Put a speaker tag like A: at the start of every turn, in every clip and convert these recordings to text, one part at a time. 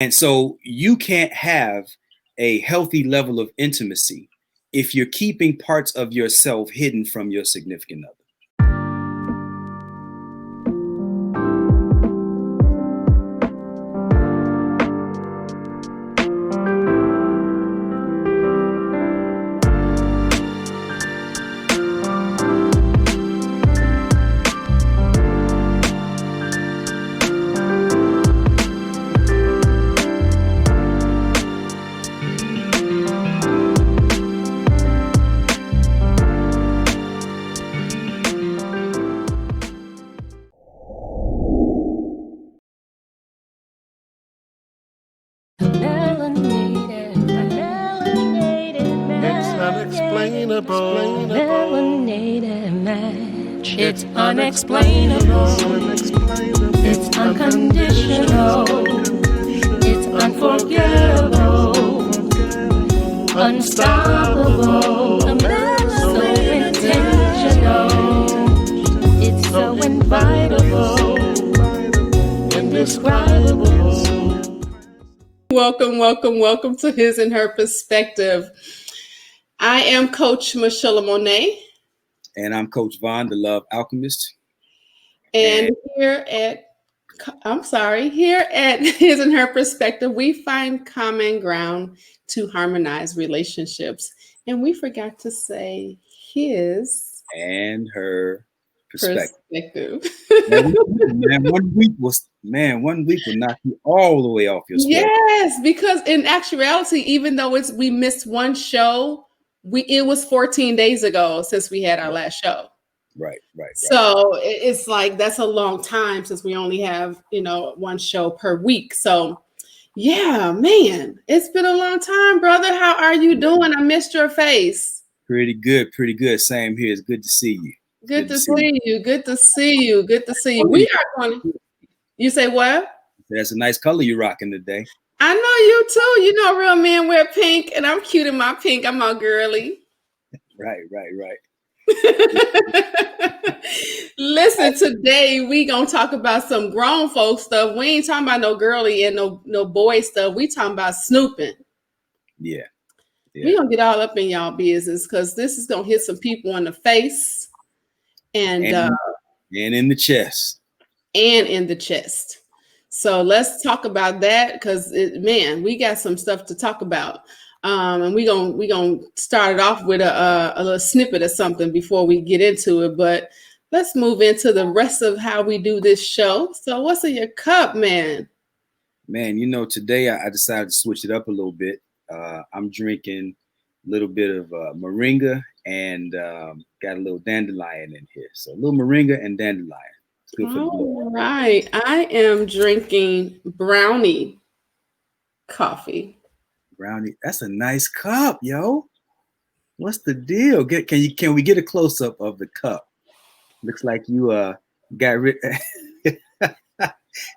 A: And so you can't have a healthy level of intimacy if you're keeping parts of yourself hidden from your significant other.
B: It's unexplainable. It's unconditional. It's unforgettable. Unstoppable. So intentional. It's so invitable. Indescribable.
C: Welcome to His and Her Perspective. I am Coach Michelamonè.
A: And I'm Coach Vaun, the Love Alchemist.
C: And here at His and Her Perspective, we find common ground to harmonize relationships. And we forgot to say his
A: and her perspective. One week will knock you all the way off your spot.
C: Yes, because in actuality, even though we missed one show, it was 14 days ago since we had our last show.
A: Right.
C: So it's like, that's a long time since we only have, one show per week. So yeah, man, it's been a long time, brother. How are you doing? I missed your face.
A: Pretty good. Same here. It's good to see you.
C: Good to see you. We are going to, you say what?
A: That's a nice color you're rocking today.
C: I know you too. Real men wear pink, and I'm cute in my pink. I'm all girly.
A: Right.
C: Listen, today we gonna talk about some grown folk stuff. We ain't talking about no girly and no boy stuff. We talking about snooping.
A: Yeah.
C: We gonna get all up in y'all business because this is gonna hit some people in the face and
A: in the chest.
C: So let's talk about that because we got some stuff to talk about. And we gonna start it off with a little snippet of something before we get into it. But let's move into the rest of how we do this show. So what's in your cup, man?
A: Man, today I decided to switch it up a little bit. I'm drinking a little bit of moringa and got a little dandelion in here. So a little moringa and dandelion. Good for
C: all right. I am drinking brownie coffee.
A: Brownie. That's a nice cup, yo. What's the deal? Can we get a close up of the cup? Looks like you got rid.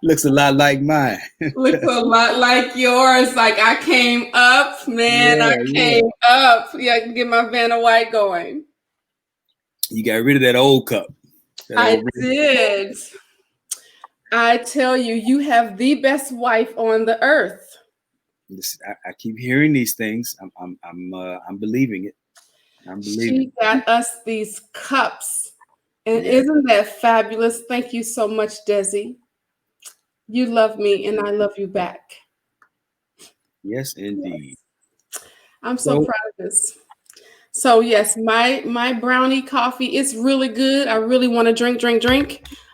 A: Looks a lot like mine.
C: Looks a lot like yours. Like I came up, man. Yeah, I came up. Yeah, I can get my Vanna White going.
A: You got rid of that old cup.
C: I did. I tell you, you have the best wife on the earth.
A: Listen, I keep hearing these things. I'm believing it.
C: She got us these cups, and isn't that fabulous? Thank you so much, Desi. You love me, and I love you back.
A: Yes, indeed.
C: I'm so proud of this. So yes, my brownie coffee is really good. I really want to drink,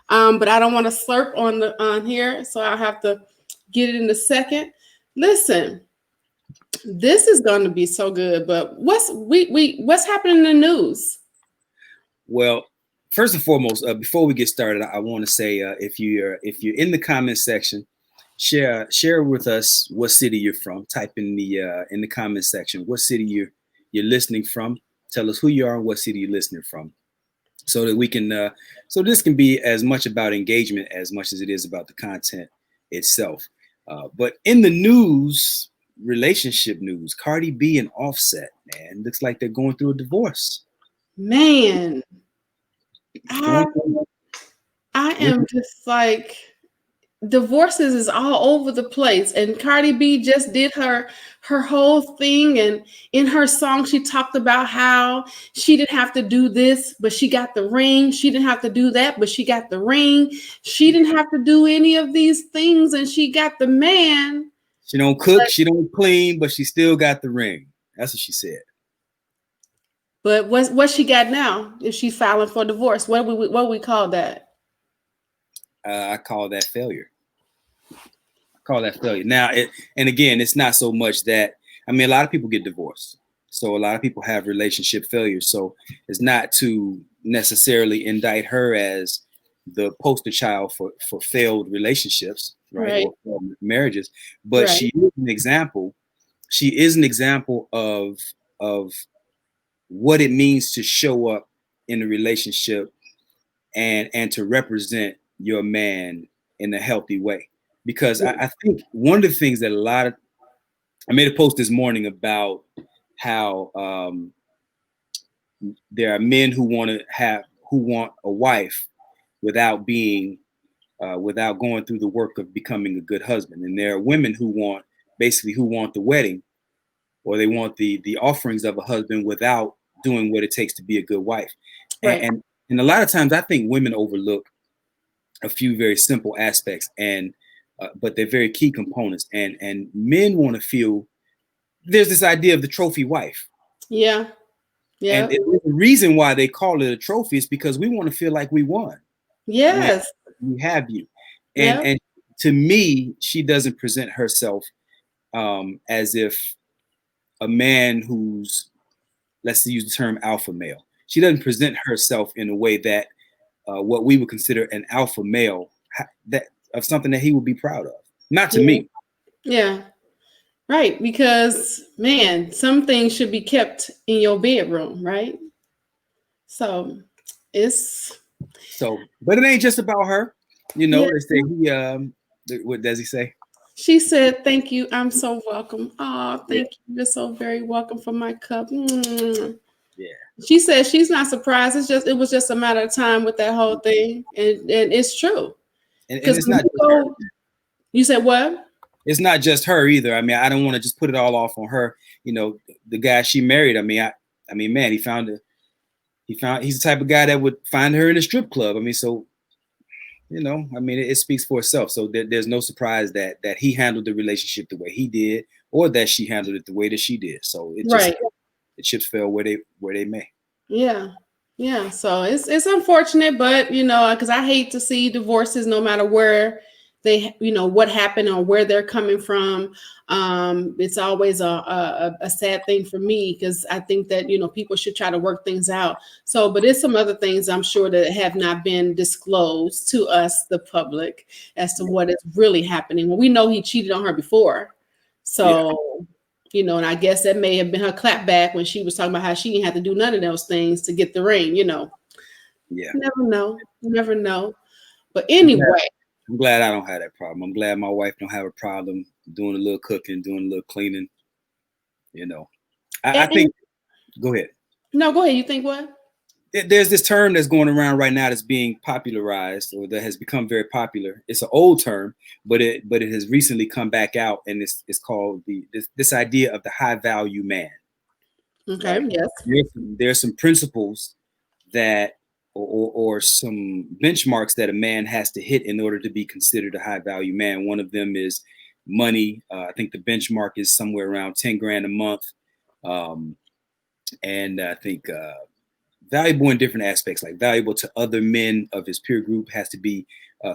C: but I don't want to slurp on here, so I'll have to get it in a second. Listen, this is going to be so good. But what's happening in the news?
A: Well, first and foremost, before we get started, I want to say if you're in the comment section, share with us what city you're from. Type in the comment section what city you're listening from. Tell us who you are and what city you're listening from, so that we can so this can be as much about engagement as much as it is about the content itself. But in the news, relationship news, Cardi B and Offset, man, looks like they're going through a divorce.
C: Man, I am just like, divorces is all over the place, and Cardi B just did her whole thing, and in her song she talked about how she didn't have to do this but she got the ring, she didn't have to do that but she got the ring, she didn't have to do any of these things and she got the man.
A: She don't cook, she don't clean, but she still got the ring. That's what she said.
C: But what she got now if she's filing for divorce? What we call that?
A: I call that failure. Now, and again, it's not so much that, I mean, a lot of people get divorced. So a lot of people have relationship failures. So it's not to necessarily indict her as the poster child for failed relationships, right? Or marriages. But she is an example. She is an example of what it means to show up in a relationship and to represent your man in a healthy way. Because I think one of the things that I made a post this morning about how there are men who want a wife without going through the work of becoming a good husband, and there are women who want the wedding, or they want the offerings of a husband without doing what it takes to be a good wife. And a lot of times I think women overlook a few very simple aspects, but they're very key components. And men want to feel, there's this idea of the trophy wife.
C: Yeah.
A: And the reason why they call it a trophy is because we want to feel like we won.
C: Yes.
A: We have you. And to me, she doesn't present herself as if a man who's, let's use the term alpha male. She doesn't present herself in a way that what we would consider an alpha male, that of something that he would be proud of. Not to me.
C: Yeah. Right. Because, man, some things should be kept in your bedroom, right? So
A: but it ain't just about her. You know, they say what does he say?
C: She said, "Thank you. I'm so welcome." Oh, thank you. You're so very welcome for my cup. Mm. Yeah. She said she's not surprised. It was just a matter of time with that whole thing, and it's true.
A: And it's not.
C: You said what?
A: It's not just her either. I mean, I don't want to just put it all off on her. You know, the guy she married. I mean, man, he's the type of guy that would find her in a strip club. I mean, so, you know, I mean, it speaks for itself. So there's no surprise that he handled the relationship the way he did, or that she handled it the way that she did. So the chips fell where they may.
C: Yeah. Yeah. So it's unfortunate, but you know, because I hate to see divorces no matter where they, you know, what happened or where they're coming from. It's always a sad thing for me, because I think that, you know, people should try to work things out. So, but there's some other things I'm sure that have not been disclosed to us, the public, as to what is really happening. Well, we know he cheated on her before. So, you know, and I guess that may have been her clapback when she was talking about how she didn't have to do none of those things to get the ring, you know. Yeah. You never know. But anyway.
A: I'm glad I don't have that problem. I'm glad my wife don't have a problem doing a little cooking, doing a little cleaning. You know, I think. Go ahead.
C: No, go ahead. You think what?
A: There's this term that's going around right now that's being popularized, or that has become very popular. It's an old term, but it has recently come back out, and it's called this idea of the high value man.
C: Okay. Right? Yes.
A: There's some principles that. Or some benchmarks that a man has to hit in order to be considered a high value man. One of them is money. I think the benchmark is somewhere around 10 grand a month. And I think valuable in different aspects, like valuable to other men of his peer group, has to be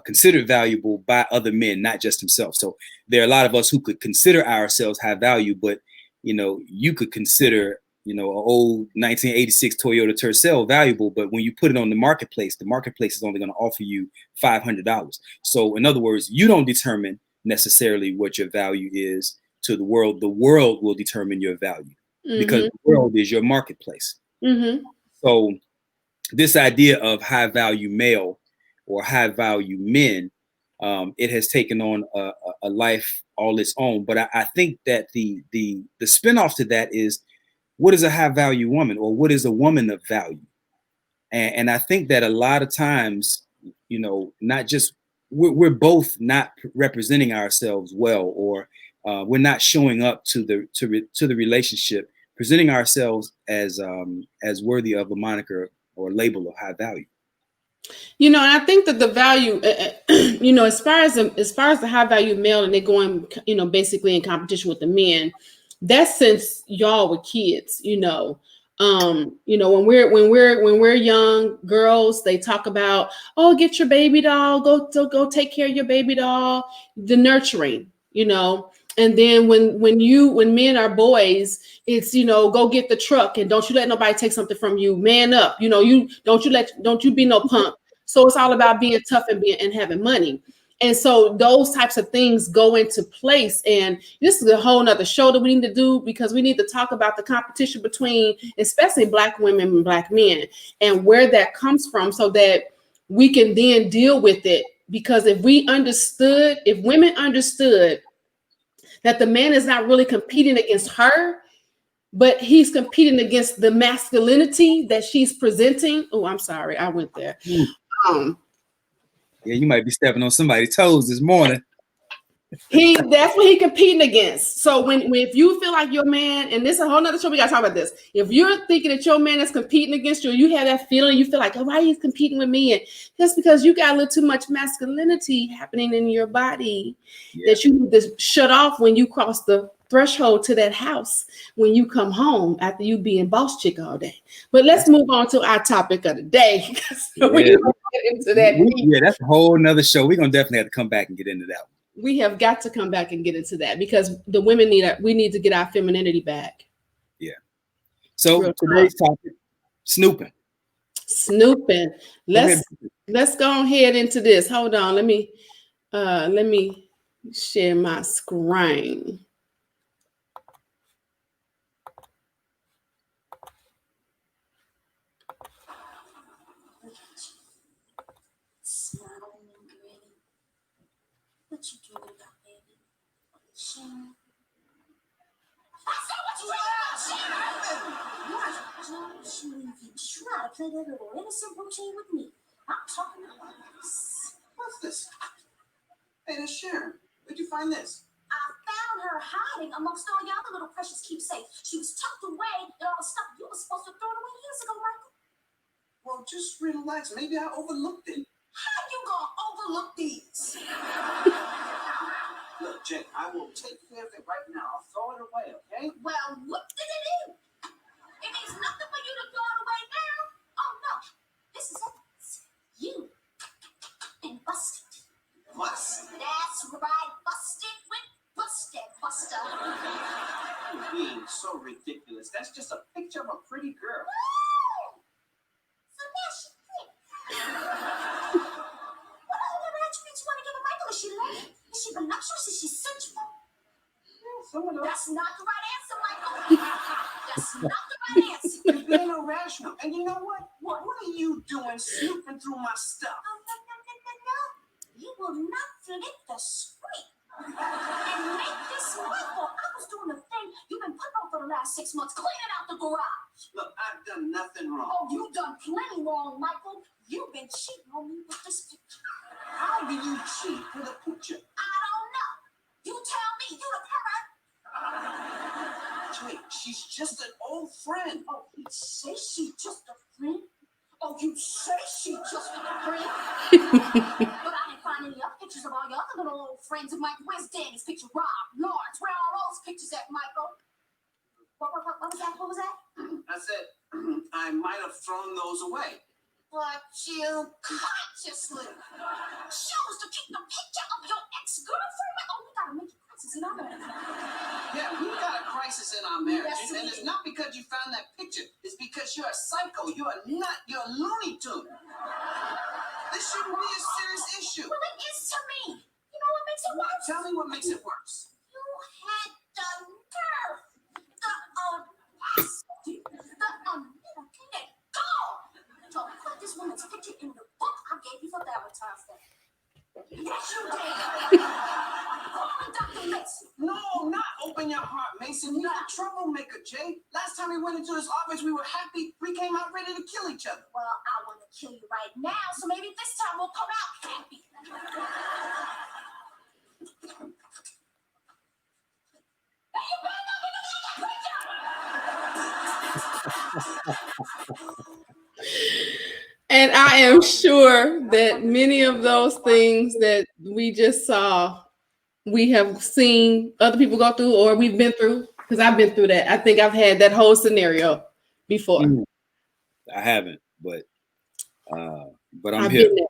A: considered valuable by other men, not just himself. So there are a lot of us who could consider ourselves high value, but, you know, you could consider, you know, an old 1986 Toyota Tercel valuable, but when you put it on the marketplace is only going to offer you $500. So in other words, you don't determine necessarily what your value is to the world. The world will determine your value, because the world is your marketplace. So this idea of high value male or high value men, it has taken on a life all its own. But I think that the spinoff to that is, what is a high value woman, or what is a woman of value? And I think that a lot of times, you know, not just we're both not representing ourselves well, or we're not showing up to the relationship, presenting ourselves as worthy of a moniker or label of high value.
C: You know, and I think that the value, you know, as far as the high value male, and they're going, you know, basically in competition with the men, that's since y'all were kids, you know. You know, when we're young girls, they talk about, oh, get your baby doll, go take care of your baby doll, the nurturing, you know. And then when men are boys, it's, you know, go get the truck and don't you let nobody take something from you, man up, you know, don't you be no punk. So it's all about being tough and having money. And so those types of things go into place. And this is a whole nother show that we need to do, because we need to talk about the competition between especially Black women and Black men and where that comes from, so that we can then deal with it. Because if women understood that the man is not really competing against her, but he's competing against the masculinity that she's presenting. Oh, I'm sorry, I went there.
A: Yeah, you might be stepping on somebody's toes this morning.
C: That's what he's competing against. So when if you feel like your man, and this is a whole nother show, we gotta talk about this. If you're thinking that your man is competing against you, you have that feeling, you feel like, oh, why he's competing with me? And just because you got a little too much masculinity happening in your body, that you need to shut off when you cross the threshold to that house, when you come home after you being boss chick all day. But let's move on to our topic of the day. We can get into that.
A: That's a whole nother show. We're gonna definitely have to come back and get into that one.
C: We have got to come back and get into that, because the women we need to get our femininity back.
A: Yeah. So today's topic, snooping.
C: Snooping. Let's go ahead into this. Hold on. Let me share my screen.
D: What you doing about, baby? Sharon? That's not what you Sharon! Don't you even try to play that little innocent routine with me. I'm talking about this.
E: What's this? Hey, that's Sharon. Where'd you find this?
D: I found her hiding amongst all your other little precious keepsakes. She was tucked away in all the stuff you were supposed to throw away years ago, Michael.
E: Well, just relax. Maybe I overlooked it.
D: How you gonna overlook these?
E: Look, Jen, I will take care of it right now. I'll throw it away, okay?
D: Well, what did it do? It means nothing for you to throw it away now. Oh, no. This is evidence. You been busted.
E: Busted?
D: That's right. Busted with Busted Buster.
E: You're being so ridiculous. That's just a picture of a pretty girl.
D: Woo! So now she pretty. What other attributes you want to give a Michael? Is she late? Is she voluptuous? Is she sensual?
E: Someone else.
D: That's not the right answer, Michael. That's not the right answer.
E: You're being irrational. And you know what?
D: What?
E: What are you doing snooping through my stuff?
D: Oh, no. You will not flip the script and make this Michael. I was doing the thing you've been putting on for the last 6 months, cleaning out the garage.
E: Look, I've done nothing wrong.
D: Oh, you've done plenty wrong, Michael. You've been cheating on me with this picture.
E: How do you cheat with a picture?
D: I don't know. You tell me. You the pervert.
E: Wait, she's just an old friend.
D: Oh, you say she's just a friend? Oh, you say she's just a friend? But I didn't find any other pictures of all your other little old friends. And Mike, where's Danny's picture? Rob, Lawrence, where are all those pictures at, Michael? What was that? What was that?
E: I said, I might have thrown those away.
D: But you consciously chose to keep the picture of your ex-girlfriend. Oh, we gotta make a crisis in our marriage.
E: Yeah, we got a crisis in our marriage.
D: Yes,
E: and it's not because you found that picture. It's because you're a psycho. You're a nut. You're a Looney Tune. This shouldn't be a serious issue.
D: Well, it is to me. You know what makes it worse?
E: Tell me what makes it worse.
D: You had the nerve, the audacity, the unmitigated gall to put this woman's picture in the book I gave you for Valentine's Day. Yes, you did. Call Dr. Mason.
E: No, not open your heart, Mason. You're a troublemaker, Jay. Last time we went into his office, we were happy. We came out ready to kill each other.
D: Well, I wanted kill you right now, so maybe this time we'll come out happy.
C: And I am sure that many of those things that we just saw, we have seen other people go through, or we've been through, because I've been through that. I think I've had that whole scenario before.
A: I haven't, but I'm
C: I've
A: here.
C: been there.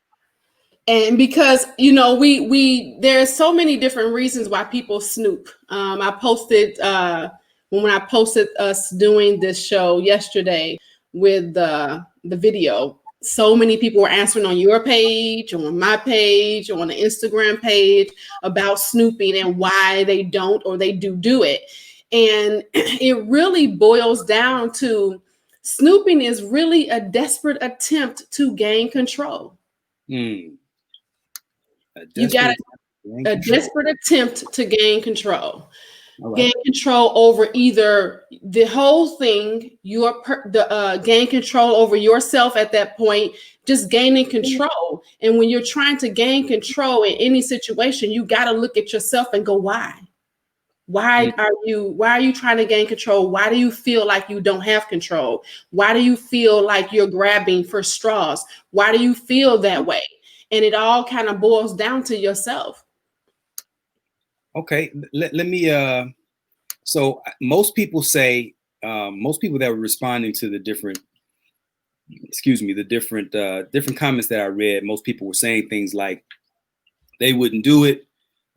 C: And because we there's so many different reasons why people snoop. I posted when I posted us doing this show yesterday with the video. So many people were answering on your page, on my page, on the Instagram page about snooping and why they don't or they do it. And it really boils down to snooping is really a desperate attempt to gain control. You got a desperate attempt to gain control. Right. Gain control over either the whole thing, gain control over yourself at that point, just gaining control. And when you're trying to gain control in any situation, you got to look at yourself and go, why? Why are you trying to gain control? Why do you feel like you don't have control? Why do you feel like you're grabbing for straws? Why do you feel that way? And it all kind of boils down to yourself.
A: Okay, let me. So most people say, most people that were responding to the different comments that I read, most people were saying things like they wouldn't do it.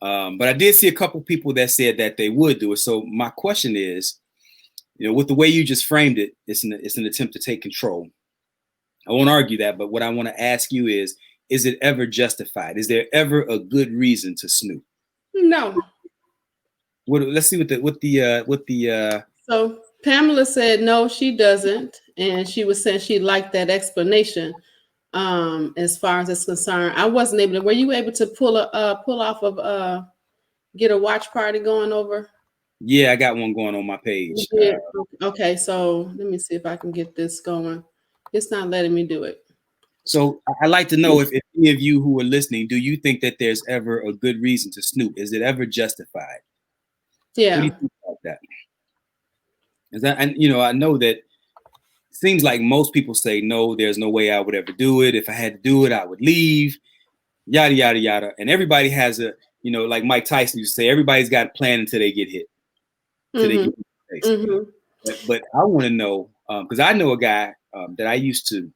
A: But I did see a couple people that said that they would do it. So my question is, with the way you just framed it, it's an attempt to take control. I won't argue that, but what I want to ask you is it ever justified? Is there ever a good reason to snoop?
C: No.
A: Let's see what the.
C: So Pamela said no, she doesn't, and she was saying she liked that explanation. As far as it's concerned, I wasn't able to. Were you able to pull off of get a watch party going over?
A: Yeah, I got one going on my page.
C: Okay, so let me see if I can get this going. It's not letting me do it.
A: So I'd like to know if any of you who are listening, do you think that there's ever a good reason to snoop? Is it ever justified?
C: Yeah.
A: What do you think about that? I know that it seems like most people say, no, there's no way I would ever do it. If I had to do it, I would leave, yada, yada, yada. And everybody has like Mike Tyson used to say, everybody's got a plan until they get hit. But I want to know, because I know a guy that I used to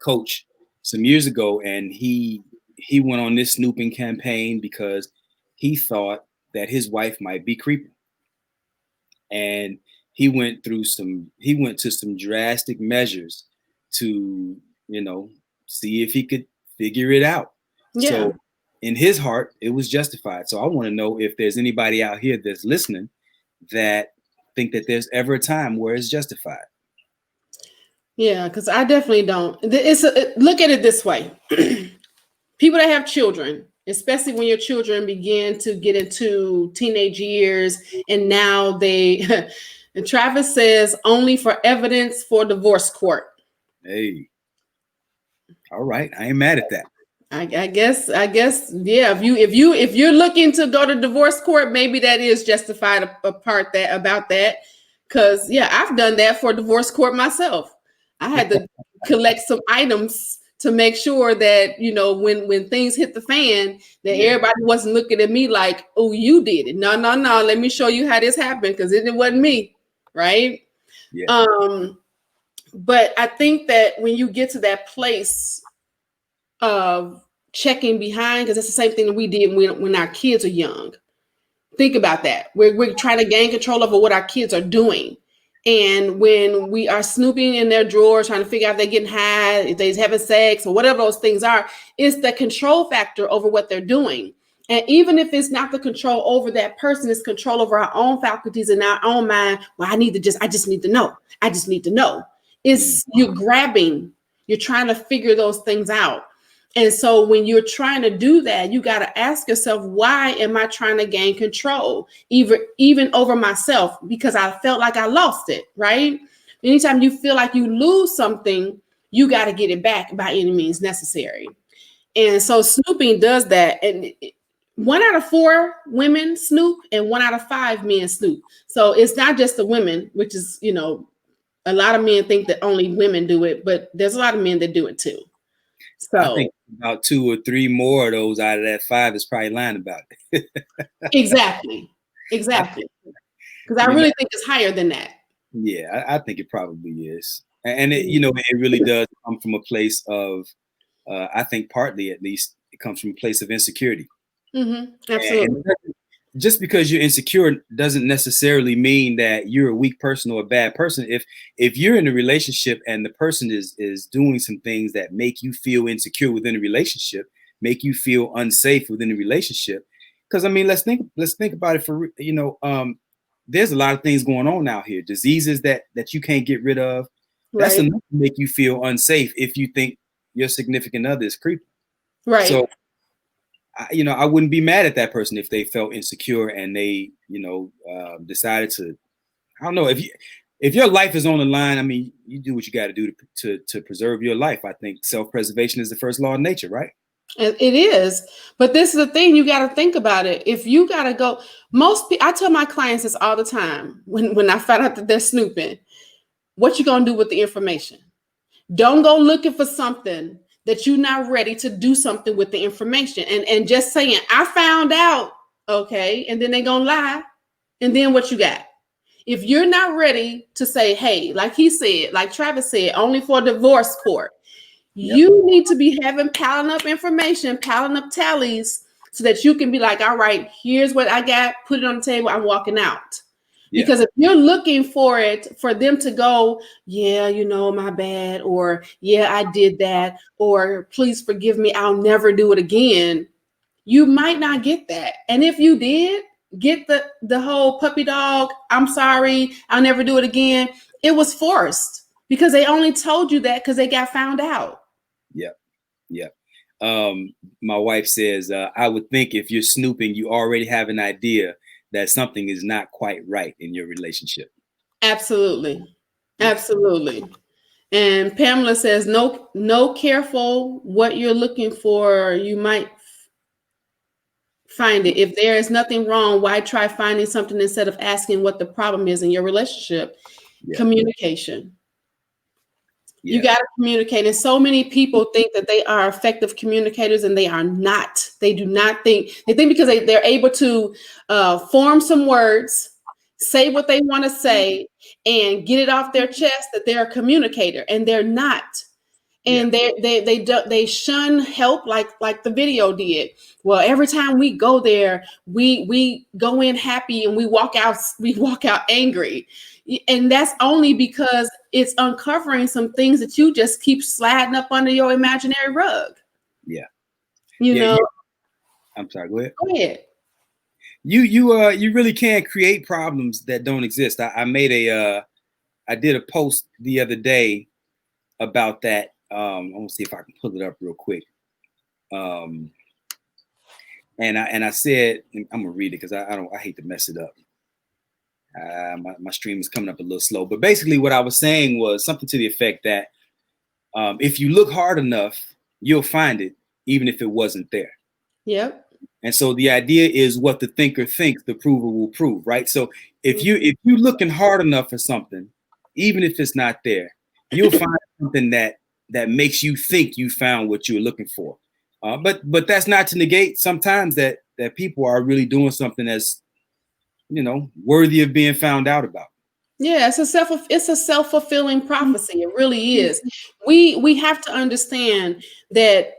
A: coach some years ago, and he went on this snooping campaign because he thought that his wife might be creeping, and he went to some drastic measures to see if he could figure it out. Yeah. So in his heart, it was justified. So I want to know if there's anybody out here that's listening that think that there's ever a time where it's justified.
C: Yeah, because I definitely don't. Look at it this way. People that have children, especially when your children begin to get into teenage years, and now and Travis says only for evidence for divorce court.
A: Hey, all right, I ain't mad at that.
C: I guess, yeah. If you're looking to go to divorce court, maybe that is justified about that. Because yeah, I've done that for divorce court myself. I had to collect some items to make sure that, when things hit the fan, that everybody wasn't looking at me like, oh, you did it. No. Let me show you how this happened, because it wasn't me. Right. Yeah. But I think that when you get to that place of checking behind, because that's the same thing that we did when our kids are young. Think about that. We're trying to gain control over what our kids are doing. And when we are snooping in their drawers, trying to figure out if they're getting high, if they're having sex, or whatever those things are, it's the control factor over what they're doing. And even if it's not the control over that person, it's control over our own faculties and our own mind. Well, I just need to know. I just need to know. It's you're trying to figure those things out. And so when you're trying to do that, you got to ask yourself, why am I trying to gain control, even over myself? Because I felt like I lost it, right? Anytime you feel like you lose something, you got to get it back by any means necessary. And so snooping does that. And 1 out of 4 women snoop and 1 out of 5 men snoop. So it's not just the women, which is, you know, a lot of men think that only women do it, but there's a lot of men that do it too. So
A: I think about 2 or 3 more of those out of that 5 is probably lying about it.
C: exactly. Because I really think it's higher than that.
A: Yeah, I think it probably is. And it, you know, it really does come from a place of, I think partly at least, it comes from a place of insecurity.
C: Absolutely.
A: And just because you're insecure doesn't necessarily mean that you're a weak person or a bad person. If you're in a relationship and the person is doing some things that make you feel insecure within a relationship, make you feel unsafe within a relationship, because I mean, let's think about it for, you know, there's a lot of things going on out here, diseases that you can't get rid of. That's enough to make you feel unsafe if you think your significant other is creepy.
C: Right.
A: So, you know, I wouldn't be mad at that person if they felt insecure and they, you know, decided to, I don't know, if your life is on the line, I mean, you do what you got to do to preserve your life. I think self-preservation is the first law of nature, right?
C: It is, but this is the thing, you got to think about it. If you got to go, I tell my clients this all the time when I find out that they're snooping, what you gonna do with the information? Don't go looking for something that you're not ready to do something with the information. And just saying, I found out, okay, and then they gonna lie. And then what you got? If you're not ready to say, hey, like he said, like Travis said, only for divorce court, you need to be piling up information, piling up tallies so that you can be like, all right, here's what I got, put it on the table, I'm walking out. Yeah. Because if you're looking for it, for them to go, yeah, you know, my bad, or yeah, I did that, or please forgive me, I'll never do it again, you might not get that. And if you did get the whole puppy dog, I'm sorry, I'll never do it again, it was forced because they only told you that because they got found out.
A: Yeah. My wife says, I would think if you're snooping, you already have an idea that something is not quite right in your relationship.
C: Absolutely. And Pamela says, no, careful what you're looking for. You might find it. If there is nothing wrong, why try finding something instead of asking what the problem is in your relationship? Communication. You got to communicate. And so many people think that they are effective communicators and they are not. They do not think. They think because they're able to form some words, say what they want to say, and get it off their chest that they're a communicator, and they're not. And they shun help like the video did. Well, every time we go there, we go in happy and we walk out angry. And that's only because it's uncovering some things that you just keep sliding up under your imaginary rug.
A: Yeah.
C: You know. Yeah.
A: I'm sorry, go ahead.
C: Go ahead.
A: You really can't create problems that don't exist. I did a post the other day about that. I'm gonna see if I can pull it up real quick. And I said, I'm gonna read it because I hate to mess it up. My stream is coming up a little slow, but basically what I was saying was something to the effect that if you look hard enough, you'll find it, even if it wasn't there.
C: Yep.
A: And so the idea is what the thinker thinks, the prover will prove, right? So if you're looking hard enough for something, even if it's not there, you'll find something that makes you think you found what you're looking for. But that's not to negate sometimes that people are really doing something that's, you know, worthy of being found out about.
C: Yeah, it's a self-fulfilling prophecy. It really is. We have to understand that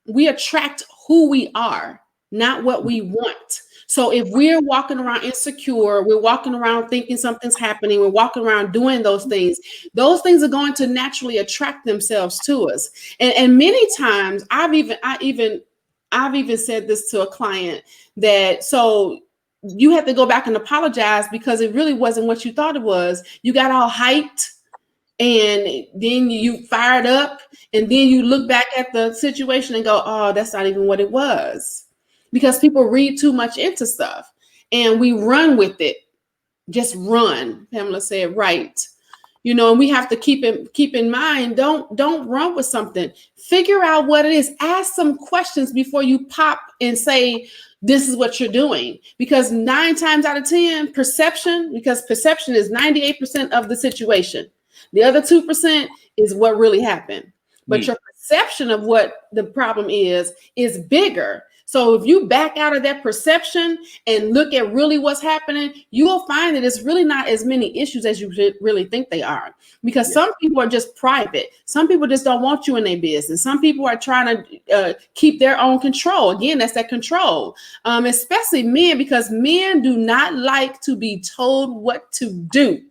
C: we attract who we are, not what we want. So if we're walking around insecure, we're walking around thinking something's happening, we're walking around doing those things are going to naturally attract themselves to us. And many times I've even said this to a client that, so you have to go back and apologize because it really wasn't what you thought it was. You got all hyped and then you fired up and then you look back at the situation and go, oh, that's not even what it was. Because people read too much into stuff and we run with it. Just run. Pamela said, right. You know, and we have to keep in mind, don't run with something. Figure out what it is. Ask some questions before you pop and say, this is what you're doing. Because 9 times out of 10, perception is 98% of the situation. The other 2% is what really happened. But your perception of what the problem is bigger. So if you back out of that perception and look at really what's happening, you will find that it's really not as many issues as you really think they are. Because some people are just private. Some people just don't want you in their business. Some people are trying to keep their own control. Again, that's that control. Especially men, because men do not like to be told what to do.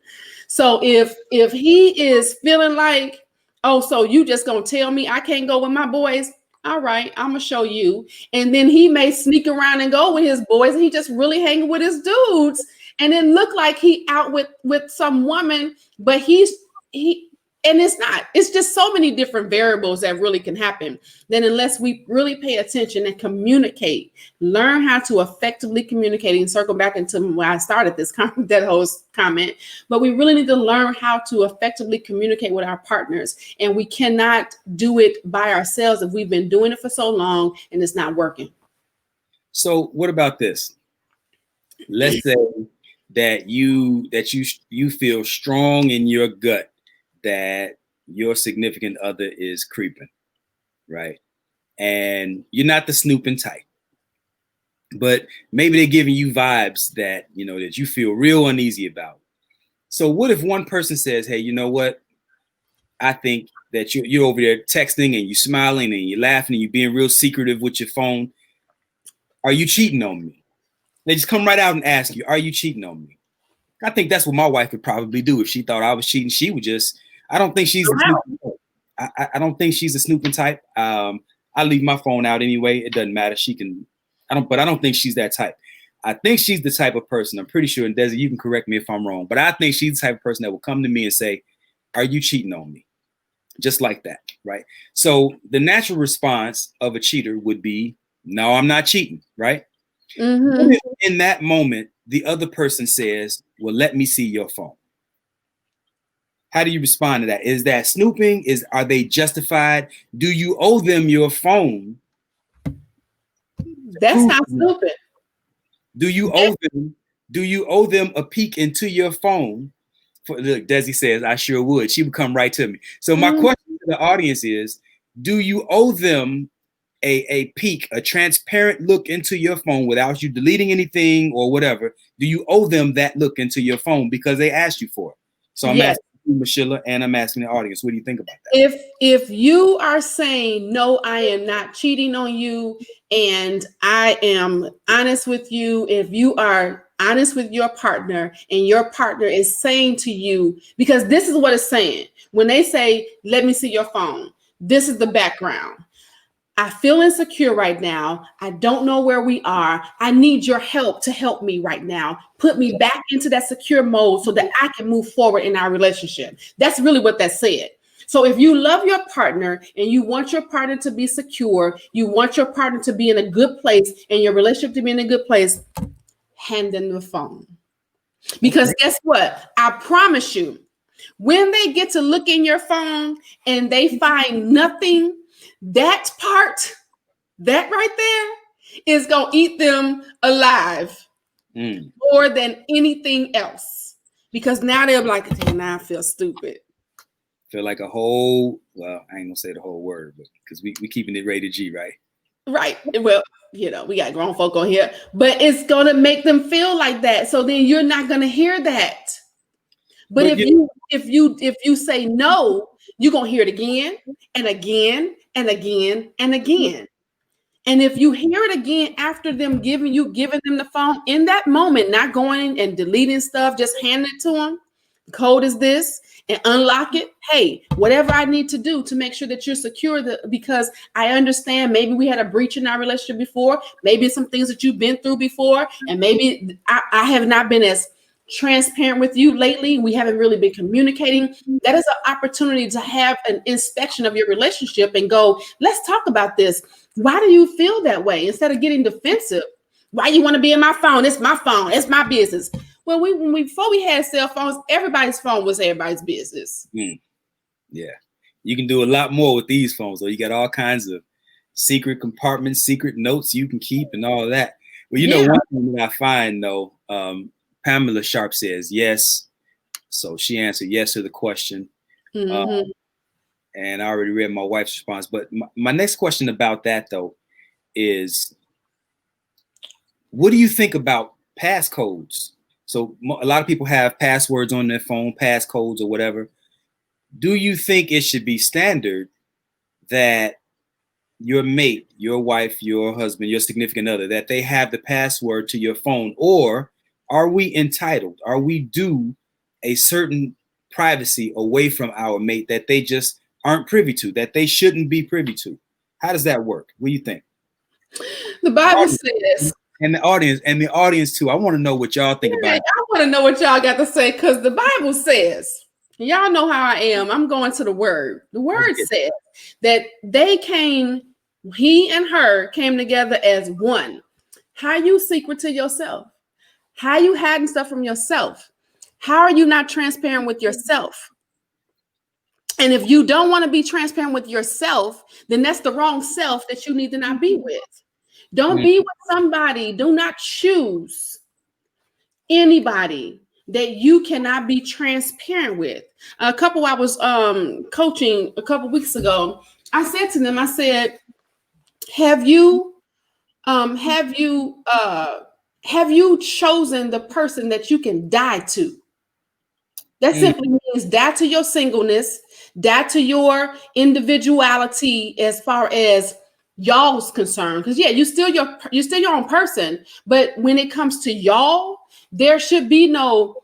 C: So if he is feeling like, oh, so you just gonna tell me I can't go with my boys? All right, I'm gonna show you. And then he may sneak around and go with his boys, and he just really hanging with his dudes, and then look like he out with some woman, but and it's not. It's just so many different variables that really can happen. Then unless we really pay attention and communicate, learn how to effectively communicate, and circle back into when I started this that whole comment, but we really need to learn how to effectively communicate with our partners. And we cannot do it by ourselves if we've been doing it for so long and it's not working.
A: So what about this? Let's say that you feel strong in your gut that your significant other is creeping, right? And you're not the snooping type, but maybe they're giving you vibes that, you know, that you feel real uneasy about. So what if one person says, hey, you know what? I think that you're over there texting and you're smiling and you're laughing and you're being real secretive with your phone. Are you cheating on me? They just come right out and ask you, are you cheating on me? I think that's what my wife would probably do if she thought I was cheating. She would just, I don't think she's I don't think she's a snooping type. I leave my phone out anyway. It doesn't matter. But I don't think she's that type. I think she's the type of person, I'm pretty sure, and Desi, you can correct me if I'm wrong, but I think she's the type of person that will come to me and say, are you cheating on me? Just like that, right? So the natural response of a cheater would be, no, I'm not cheating, right?
C: Mm-hmm.
A: In that moment, the other person says, well, let me see your phone. How do you respond to that? Is that snooping? Are they justified? Do you owe them your phone?
C: That's not snooping.
A: Do you owe them a peek into your phone? Look, Desi says, I sure would. She would come right to me. So my question to the audience is, do you owe them a peek, a transparent look into your phone without you deleting anything or whatever? Do you owe them that look into your phone because they asked you for it? So I'm asking you, Michelle, and I'm asking the audience, what do you think about that?
C: If you are saying, no, I am not cheating on you, and I am honest with you, if you are honest with your partner and your partner is saying to you, because this is what it's saying. When they say, let me see your phone, this is the background. I feel insecure right now. I don't know where we are. I need your help to help me right now. Put me back into that secure mode so that I can move forward in our relationship. That's really what that said. So if you love your partner and you want your partner to be secure, you want your partner to be in a good place and your relationship to be in a good place, hand them the phone. Because guess what? I promise you, when they get to look in your phone and they find nothing, that part, that right there is going to eat them alive more than anything else. Because now they're like, okay, now I feel stupid.
A: Feel like a whole, well, I ain't going to say the whole word, but because we keeping it rated G, right? Right.
C: Well, you know, we got grown folk on here, but it's going to make them feel like that. So then you're not going to hear that. But if you say no, you're going to hear it again and again and again and again. And if you hear it again after them giving them the phone in that moment, not going and deleting stuff, just hand it to them. The code is this, and unlock it. Hey, whatever I need to do to make sure that you're secure, because I understand maybe we had a breach in our relationship before, maybe some things that you've been through before, and maybe I have not been as transparent with you lately. We haven't really been communicating. That is an opportunity to have an inspection of your relationship and go, let's talk about this. Why do you feel that way? Instead of getting defensive, why you want to be in my phone? It's my phone. It's my business. Well, before we had cell phones, everybody's phone was everybody's business.
A: Yeah, you can do a lot more with these phones. So you got all kinds of secret compartments, secret notes you can keep, and all of that. Well, you know, one thing that I find though, Pamela Sharp says yes, so she answered yes to the question. And I already read my wife's response. But my next question about that though is, what do you think about passcodes? So a lot of people have passwords on their phone, passcodes or whatever. Do you think it should be standard that your mate, your wife, your husband, your significant other, that they have the password to your phone? Or are we entitled? Are we due a certain privacy away from our mate that they just aren't privy to, that they shouldn't be privy to? How does that work? What do you think?
C: The Bible says,
A: and the audience too. I want to know what y'all think about it.
C: I want to know what y'all got to say, because the Bible says, y'all know how I am. I'm going to the word. The word says that he and her came together as one. How you secret to yourself? How you hiding stuff from yourself? How are you not transparent with yourself? And if you don't want to be transparent with yourself, then that's the wrong self that you need to not be with. Don't be with somebody. Do not choose anybody that you cannot be transparent with. A couple I was coaching a couple weeks ago, I said to them, I said, have you chosen the person that you can die to? That simply means die to your singleness, die to your individuality as far as y'all's concerned. Because you're still your own person, but when it comes to y'all, there should be no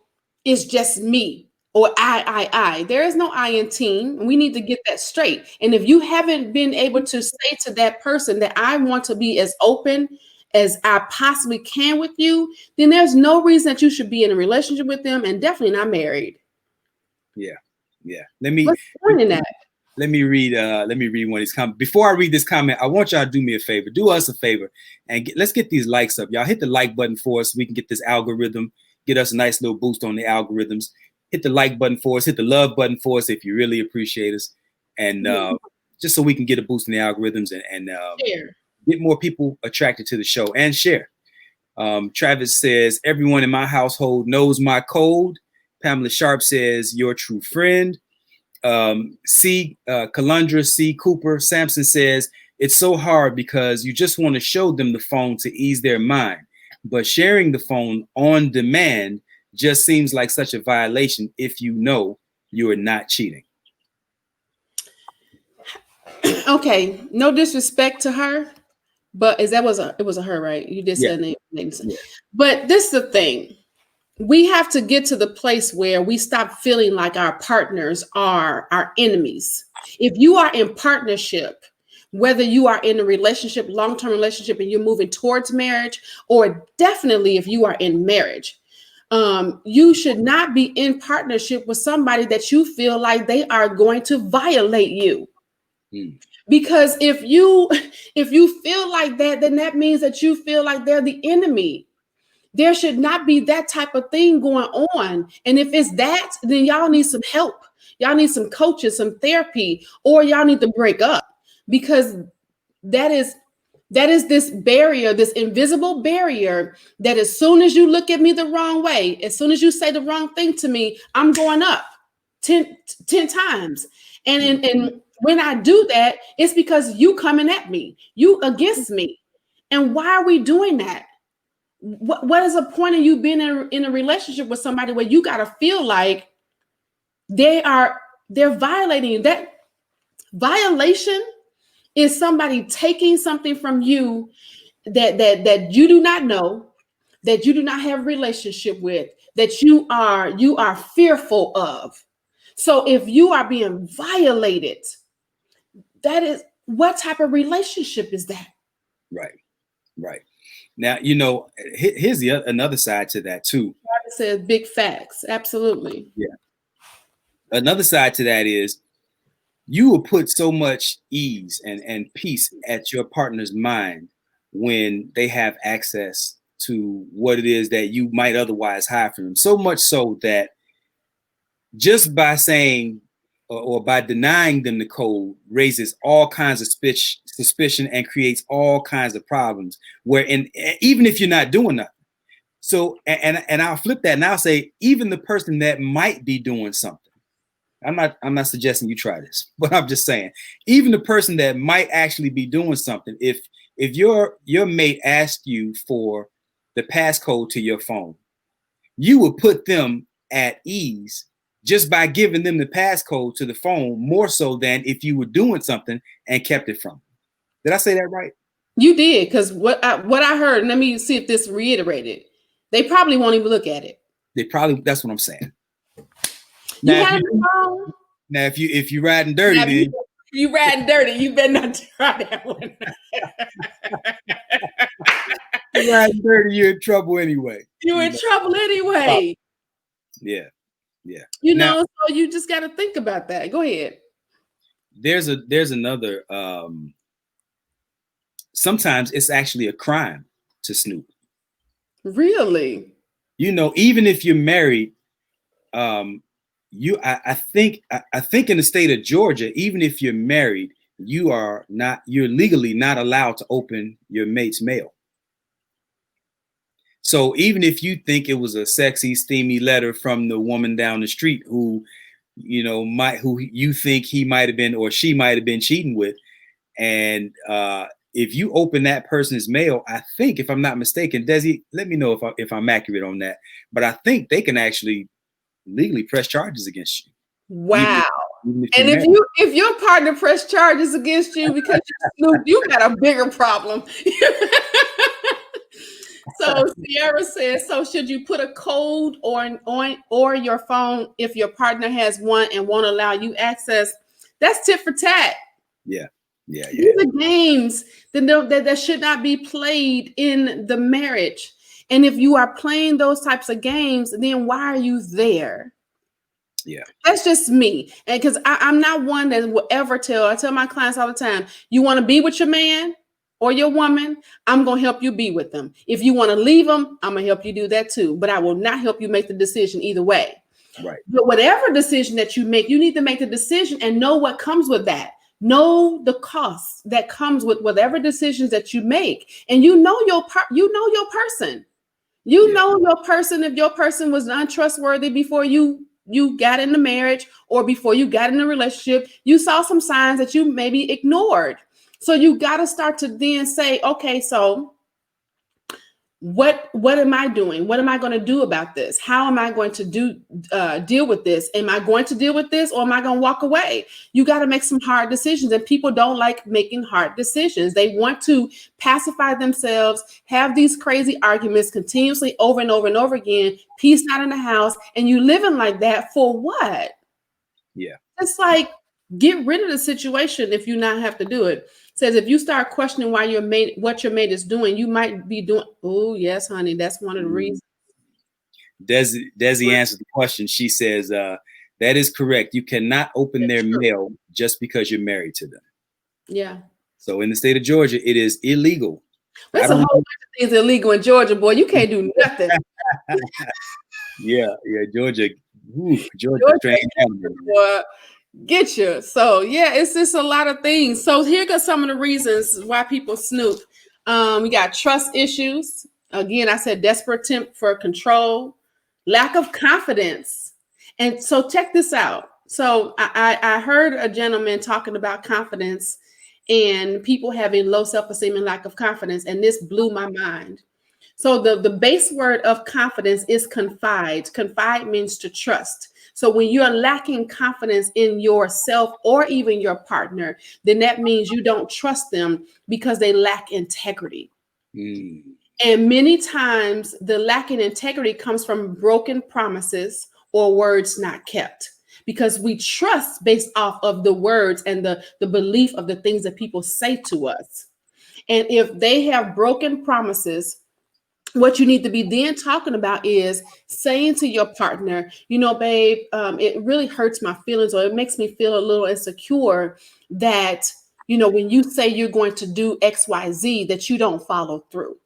C: it's just me or I. There is no I in team. We need to get that straight. And if you haven't been able to say to that person that I want to be as open as I possibly can with you, then there's no reason that you should be in a relationship with them, and definitely not married.
A: Yeah. Let me read one of these comments. Before I read this comment, I want y'all to do me a favor. Do us a favor and let's get these likes up. Y'all hit the like button for us so we can get this algorithm, get us a nice little boost on the algorithms. Hit the like button for us, hit the love button for us if you really appreciate us. And just so we can get a boost in the algorithms and get more people attracted to the show and share. Travis says, everyone in my household knows my code. Pamela Sharp says, your true friend. Calandra C. Cooper Sampson says, it's so hard because you just want to show them the phone to ease their mind. But sharing the phone on demand just seems like such a violation if you know you are not cheating.
C: Okay, no disrespect to her, but it was a her, right? You did say name. Yeah. But this is the thing. We have to get to the place where we stop feeling like our partners are our enemies. If you are in partnership, whether you are in a relationship, long-term relationship, and you're moving towards marriage, or definitely if you are in marriage, you should not be in partnership with somebody that you feel like they are going to violate you. Because if you feel like that, then that means that you feel like they're the enemy. There should not be that type of thing going on. And if it's that, then y'all need some help. Y'all need some coaches, some therapy, or y'all need to break up, because that is this barrier, this invisible barrier that as soon as you look at me the wrong way, as soon as you say the wrong thing to me, I'm going up 10 times. And when I do that, it's because you coming at me, you against me. And why are we doing that? What is the point of you being in a relationship with somebody where you got to feel like they're violating you? That violation is somebody taking something from you that you do not know, that you do not have a relationship with, that you are fearful of. So if you are being violated, that is, what type of relationship is that?
A: Right. Now, here's another side to that too.
C: It says big facts. Absolutely.
A: Yeah. Another side to that is you will put so much ease and peace at your partner's mind when they have access to what it is that you might otherwise hide from them. So much so that just by saying or by denying them the code raises all kinds of suspicion and creates all kinds of problems. Even if you're not doing nothing. So and I'll flip that and I'll say even the person that might be doing something. I'm not suggesting you try this, but I'm just saying even the person that might actually be doing something, if your mate asked you for the passcode to your phone, you would put them at ease just by giving them the passcode to the phone, more so than if you were doing something and kept it from them. Did I say that right?
C: You did, because what I heard, let me see if this reiterated. They probably won't even look at it.
A: That's what I'm saying.
C: Now,
A: if you riding dirty, then
C: you riding dirty, you better not try that one.
A: You riding dirty, you're in trouble anyway.
C: You're in trouble anyway.
A: Yeah.
C: You know, so you just got to think about that. Go ahead.
A: There's another. Sometimes it's actually a crime to snoop.
C: Really?
A: You know, even if you're married, I think in the state of Georgia, even if you're married, you're legally not allowed to open your mate's mail. So even if you think it was a sexy, steamy letter from the woman down the street who you think he might have been or she might have been cheating with, and if you open that person's mail, I think, if I'm not mistaken, Desi, let me know if I'm accurate on that, but I think they can actually legally press charges against you.
C: Wow. Even if your partner press charges against you because you snooped, you got a bigger problem. So Sierra says, so should you put a code on your phone if your partner has one and won't allow you access? That's tit for tat.
A: Yeah.
C: These are games that should not be played in the marriage. And if you are playing those types of games, then why are you there?
A: Yeah.
C: That's just me. And because I'm not one that will ever I tell my clients all the time, you want to be with your man or your woman, I'm going to help you be with them. If you want to leave them, I'm going to help you do that too. But I will not help you make the decision either way.
A: Right.
C: But whatever decision that you make, you need to make the decision and know what comes with that. Know the cost that comes with whatever decisions that you make. And you know your person. You know your person. If your person was untrustworthy before you got in the marriage or before you got in a relationship, you saw some signs that you maybe ignored. So you got to start to then say, okay, so what am I doing? What am I going to do about this? How am I going to deal with this? Am I going to deal with this or am I going to walk away? You got to make some hard decisions, and people don't like making hard decisions. They want to pacify themselves, have these crazy arguments continuously over and over and over again, peace not in the house, and you living like that for what?
A: Yeah.
C: It's like, get rid of the situation if you not have to do it. Says if you start questioning what your mate is doing, you might be doing. Oh yes, honey, that's one of the reasons.
A: Desi answered the question. She says that is correct. You cannot open their mail just because you're married to them.
C: Yeah.
A: So in the state of Georgia, it is illegal.
C: There's a whole bunch of things illegal in Georgia, boy. You can't do nothing.
A: Yeah, Georgia. Georgia
C: boy, get you. So yeah, it's just a lot of things. So here go some of the reasons why people snoop. We got trust issues. Again, I said desperate attempt for control, lack of confidence. And so check this out. So I heard a gentleman talking about confidence and people having low self-esteem and lack of confidence, and this blew my mind. So the base word of confidence is confide. Confide means to trust. So when you're lacking confidence in yourself or even your partner, then that means you don't trust them because they lack integrity. And many times the lack in integrity comes from broken promises or words not kept, because we trust based off of the words and the belief of the things that people say to us. And if they have broken promises, what you need to be then talking about is saying to your partner, you know, babe, it really hurts my feelings, or it makes me feel a little insecure that, you know, when you say you're going to do X, Y, Z, that you don't follow through.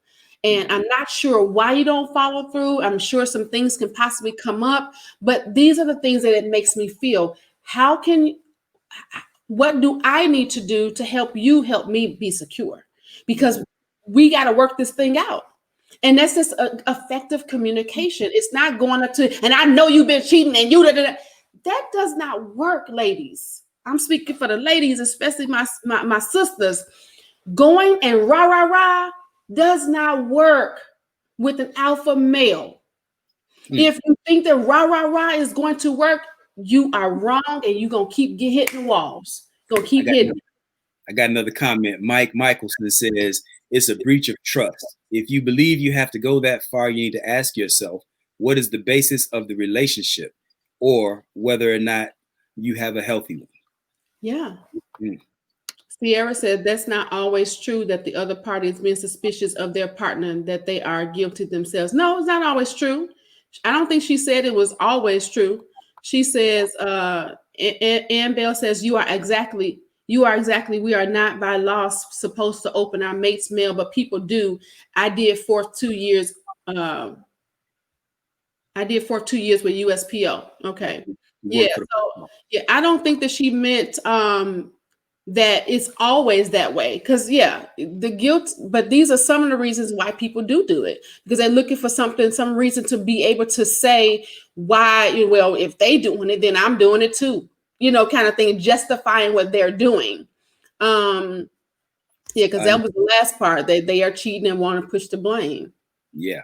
C: And I'm not sure why you don't follow through. I'm sure some things can possibly come up, but these are the things that it makes me feel. What do I need to do to help you help me be secure? Because we got to work this thing out. And that's just effective communication. It's not going up to, and I know you've been cheating and you, that does not work, ladies. I'm speaking for the ladies, especially my sisters. Going and rah, rah, rah does not work with an alpha male. If you think that rah, rah, rah is going to work, you are wrong, and you're going to keep hitting walls. Going to keep hitting.
A: I got another comment. Mike Michelson says, it's a breach of trust. If you believe you have to go that far, you need to ask yourself, what is the basis of the relationship, or whether or not you have a healthy one?
C: Yeah. Sierra said that's not always true, that the other party is being suspicious of their partner and that they are guilty themselves. No, it's not always true. I don't think she said it was always true. She says, Annabelle says, you are exactly, we are not by law supposed to open our mate's mail, but people do. I did for 2 years. I did for 2 years with USPO. Okay. Yeah. So yeah, I don't think that she meant that it's always that way. Because the guilt, but these are some of the reasons why people do it, because they're looking for something, some reason to be able to say why, well, if they doing it, then I'm doing it too, kind of thing, justifying what they're doing. Because that was the last part, that they are cheating and want to push the blame.
A: Yeah.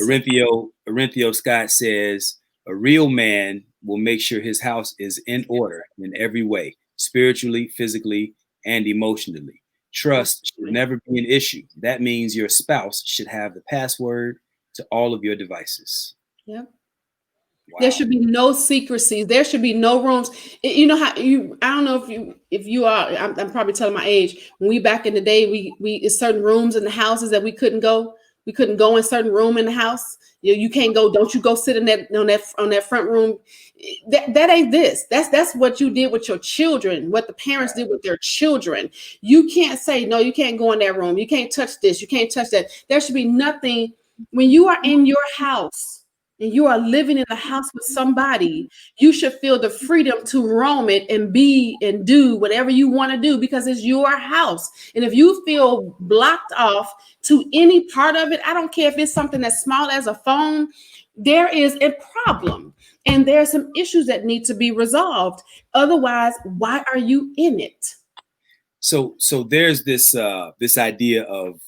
A: Orinthio Scott says, a real man will make sure his house is in order in every way, spiritually, physically, and emotionally. Trust should never be an issue. That means your spouse should have the password to all of your devices.
C: Yep. Wow. There should be no secrecy. There should be no rooms. I don't know if you are, I'm probably telling my age. When we back in the day, we certain rooms in the houses that we couldn't go. We couldn't go in certain room in the house. You can't go. Don't you go sit in on that front room. That ain't this. That's what you did with your children. What the parents did with their children. You can't say no. You can't go in that room. You can't touch this. You can't touch that. There should be nothing. When you are in your house and you are living in the house with somebody, you should feel the freedom to roam it and be and do whatever you want to do, because it's your house. And if you feel blocked off to any part of it, I don't care if it's something as small as a phone, there is a problem. And there are some issues that need to be resolved. Otherwise, why are you in it?
A: So there's this idea of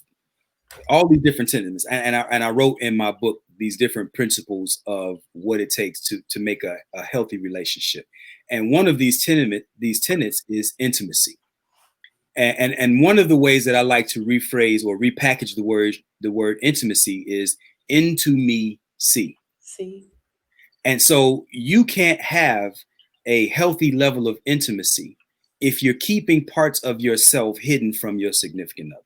A: all these different tenets, and I wrote in my book these different principles of what it takes to make a healthy relationship. And one of these tenets is intimacy. And one of the ways that I like to rephrase or repackage the word intimacy is into me see. And so you can't have a healthy level of intimacy if you're keeping parts of yourself hidden from your significant other.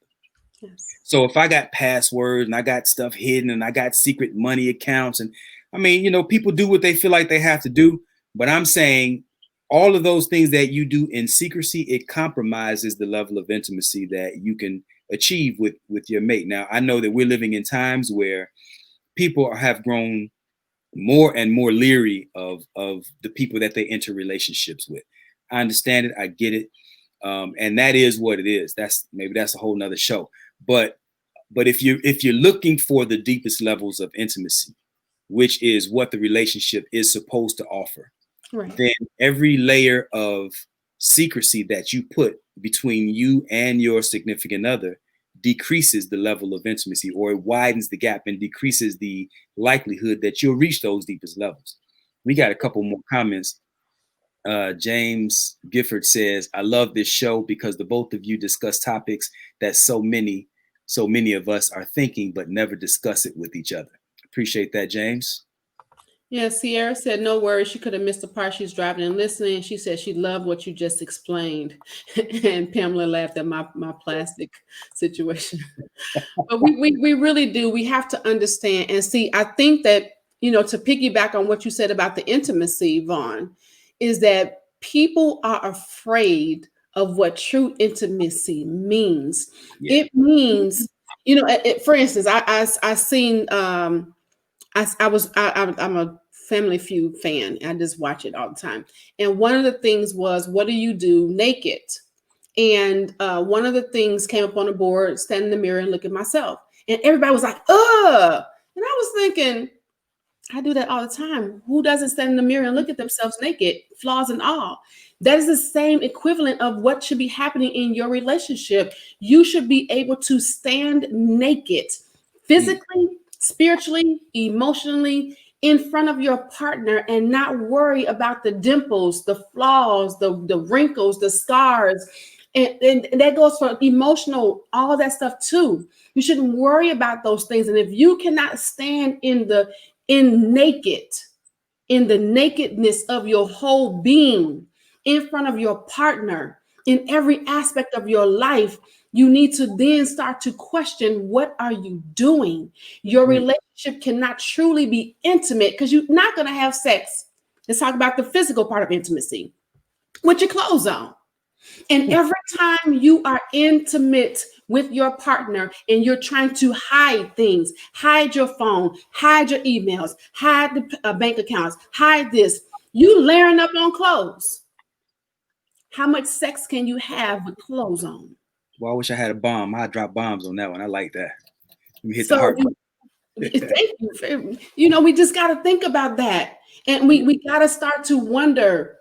A: Yes. So if I got passwords and I got stuff hidden and I got secret money accounts, and I mean, people do what they feel like they have to do, but I'm saying all of those things that you do in secrecy, it compromises the level of intimacy that you can achieve with your mate. Now, I know that we're living in times where people have grown more and more leery of the people that they enter relationships with. I understand it. I get it. And that is what it is. That's a whole nother show. But if you're looking for the deepest levels of intimacy, which is what the relationship is supposed to offer, right, then every layer of secrecy that you put between you and your significant other decreases the level of intimacy, or it widens the gap and decreases the likelihood that you'll reach those deepest levels. We got a couple more comments. James Gifford says, I love this show because the both of you discuss topics that so many of us are thinking but never discuss it with each other. Appreciate that, James.
C: Yeah, Sierra said, no worries. She could have missed the part. She's driving and listening. She said she loved what you just explained. And Pamela laughed at my plastic situation. But we really do. We have to understand and see. I think that, to piggyback on what you said about the intimacy, Vaun, is that people are afraid of what true intimacy means. Yeah. It means You know, for instance, I seen I'm a Family Feud fan. I just watch it all the time. And one of the things was, what do you do naked? And one of the things came up on the board, stand in the mirror and look at myself. And everybody was like, ugh. And I was thinking, I do that all the time. Who doesn't stand in the mirror and look at themselves naked, flaws and all? That is the same equivalent of what should be happening in your relationship. You should be able to stand naked, physically, spiritually, emotionally, in front of your partner and not worry about the dimples, the flaws, the wrinkles, the scars. And that goes for emotional, all that stuff too. You shouldn't worry about those things. And if you cannot stand in the nakedness of your whole being in front of your partner in every aspect of your life, you need to then start to question, what are you doing? Your relationship cannot truly be intimate because you're not going to have sex. Let's talk about the physical part of intimacy with your clothes on. And every time you are intimate with your partner and you're trying to hide things, hide your phone, hide your emails, hide the bank accounts, hide this, you layering up on clothes. How much sex can you have with clothes on?
A: Well, I wish I had a bomb. I'd drop bombs on that one. I like that. Let me hit the heart button.
C: Thank you. You know, we just got to think about that. And we got to start to wonder,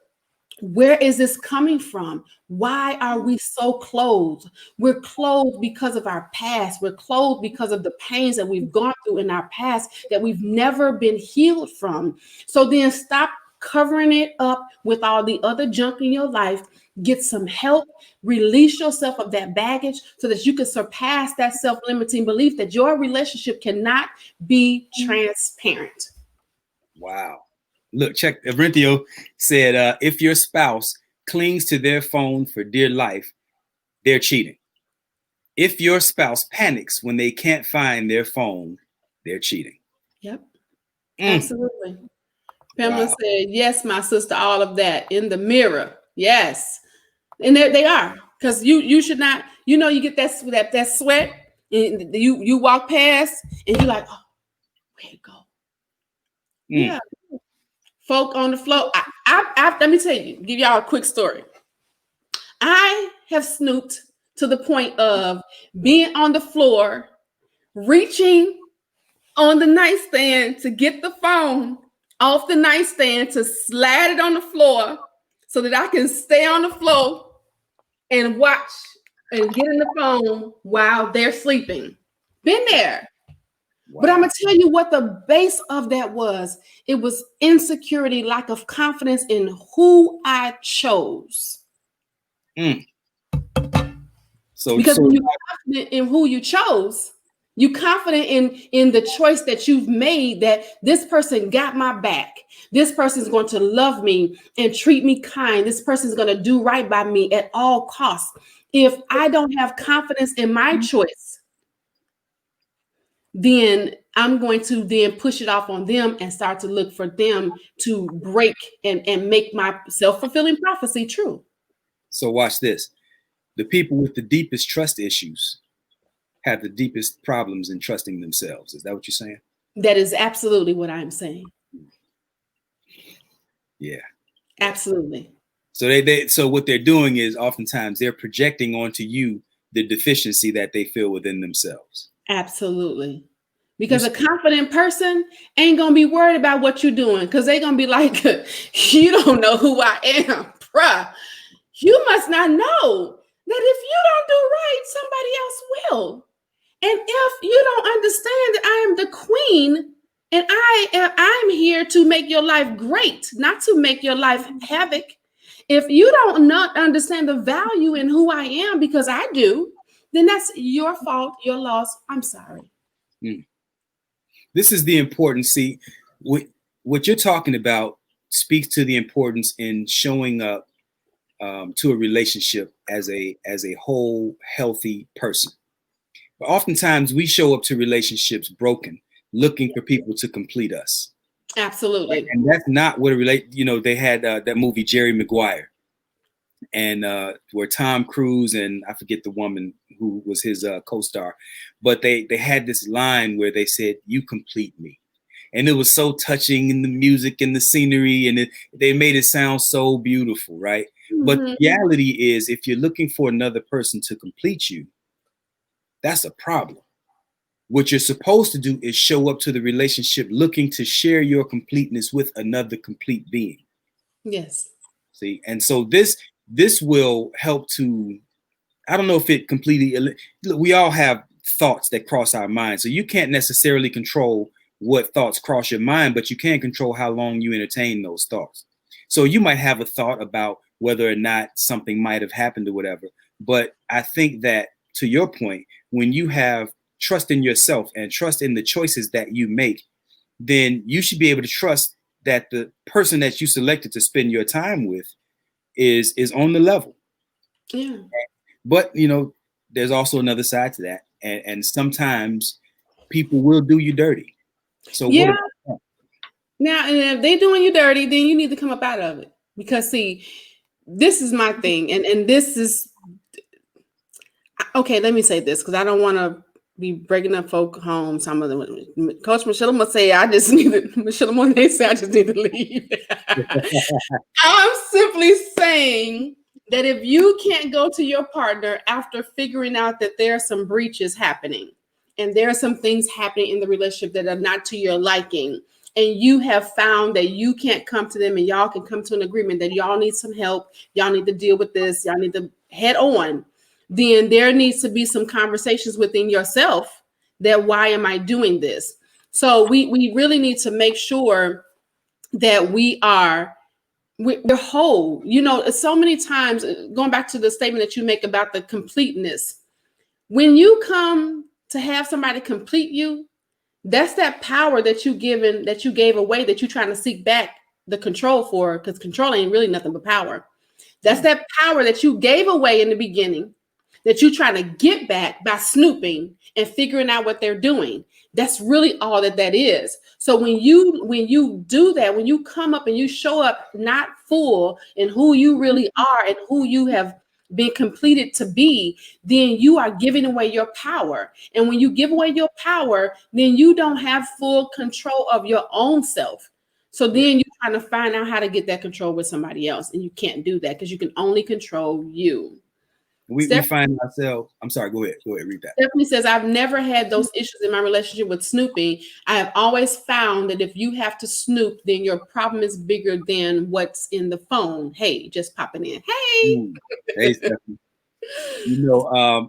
C: where is this coming from? Why are we so clothed? We're clothed because of our past. We're clothed because of the pains that we've gone through in our past that we've never been healed from. So then stop covering it up with all the other junk in your life. Get some help. Release yourself of that baggage so that you can surpass that self-limiting belief that your relationship cannot be transparent.
A: Wow. Look, check. Arinthio said, if your spouse clings to their phone for dear life, they're cheating. If your spouse panics when they can't find their phone, they're cheating.
C: Yep, absolutely. Pamela said, yes, my sister, all of that in the mirror. Yes. And they are, because you should not, you know, you get that sweat and you walk past and you're like, oh, where'd it go? Yeah. Folk on the floor. Let me tell you, give y'all a quick story. I have snooped to the point of being on the floor, reaching on the nightstand to get the phone off the nightstand to slide it on the floor so that I can stay on the floor and watch and get in the phone while they're sleeping. Been there. Wow. But I'm going to tell you what the base of that was. It was insecurity, lack of confidence in who I chose. So when you're confident in who you chose, you're confident in the choice that you've made, that this person got my back. This person is going to love me and treat me kind. This person is going to do right by me at all costs. If I don't have confidence in my choice, then I'm going to then push it off on them and start to look for them to break and make my self-fulfilling prophecy true.
A: So watch this. The people with the deepest trust issues have the deepest problems in trusting themselves. Is that what you're saying?
C: That is absolutely what I'm saying.
A: Yeah.
C: Absolutely.
A: So so what they're doing is oftentimes they're projecting onto you the deficiency that they feel within themselves.
C: Absolutely. Because a confident person ain't going to be worried about what you're doing, because they're going to be like, you don't know who I am, bruh. You must not know that if you don't do right, somebody else will. And if you don't understand that I am the queen and I'm here to make your life great, not to make your life havoc. If you don't not understand the value in who I am, because I do, then that's your fault, your loss. I'm sorry.
A: This is the importance. See, what you're talking about speaks to the importance in showing up to a relationship as a whole, healthy person. But oftentimes we show up to relationships broken, looking for people to complete us.
C: Absolutely.
A: And that's not what they had that movie, Jerry Maguire. where Tom Cruise and I forget the woman who was his co-star, but they had this line where they said, "You complete me." And it was so touching in the music and the scenery, and they made it sound so beautiful, right? But the reality is, if you're looking for another person to complete you, that's a problem. What you're supposed to do is show up to the relationship looking to share your completeness with another complete being.
C: Yes.
A: See, and so this will help to, I don't know if it completely, we all have thoughts that cross our mind. So you can't necessarily control what thoughts cross your mind, but you can control how long you entertain those thoughts. So you might have a thought about whether or not something might have happened or whatever. But I think that, to your point, when you have trust in yourself and trust in the choices that you make, then you should be able to trust that the person that you selected to spend your time with is on the level.
C: Yeah.
A: But there's also another side to that, and sometimes people will do you dirty. So
C: yeah.
A: What about that?
C: Now, and if they're doing you dirty, then you need to come up out of it. Because see, this is my thing, and this is okay. Let me say this because I don't want to be breaking up folk homes. Some of them, Coach Michelamonè say, I just need to leave. I'm simply saying that if you can't go to your partner after figuring out that there are some breaches happening and there are some things happening in the relationship that are not to your liking, and you have found that you can't come to them and y'all can come to an agreement that y'all need some help, y'all need to deal with this, y'all need to head on, then there needs to be some conversations within yourself that why am I doing this? So we really need to make sure that we're whole. So many times, going back to the statement that you make about the completeness, when you come to have somebody complete you, that's that power that you gave away, that you're trying to seek back the control for, because control ain't really nothing but power. That's that power that you gave away in the beginning that you're trying to get back by snooping and figuring out what they're doing. That's really all that is. So when you do that, when you come up and you show up not full in who you really are and who you have been completed to be, then you are giving away your power. And when you give away your power, then you don't have full control of your own self. So then you're trying to find out how to get that control with somebody else. And you can't do that because you can only control you.
A: We find ourselves, I'm sorry, go ahead, read that.
C: Stephanie says, I've never had those issues in my relationship with snooping. I have always found that if you have to snoop, then your problem is bigger than what's in the phone. Hey, just popping in. Hey.
A: Hey, Stephanie.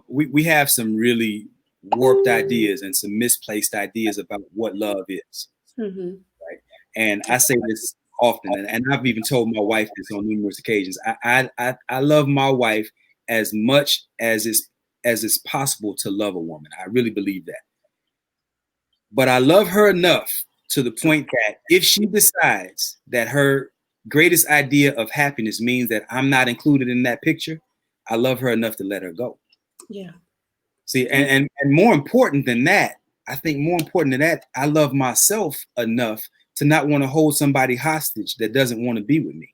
A: We have some really warped ideas and some misplaced ideas about what love is.
C: Mm-hmm.
A: Right? And I say this often, and I've even told my wife this on numerous occasions. I love my wife as much as it's possible to love a woman. I really believe that. But I love her enough to the point that if she decides that her greatest idea of happiness means that I'm not included in that picture, I love her enough to let her go.
C: Yeah.
A: See, and more important than that, I think more important than that, I love myself enough to not want to hold somebody hostage that doesn't want to be with me.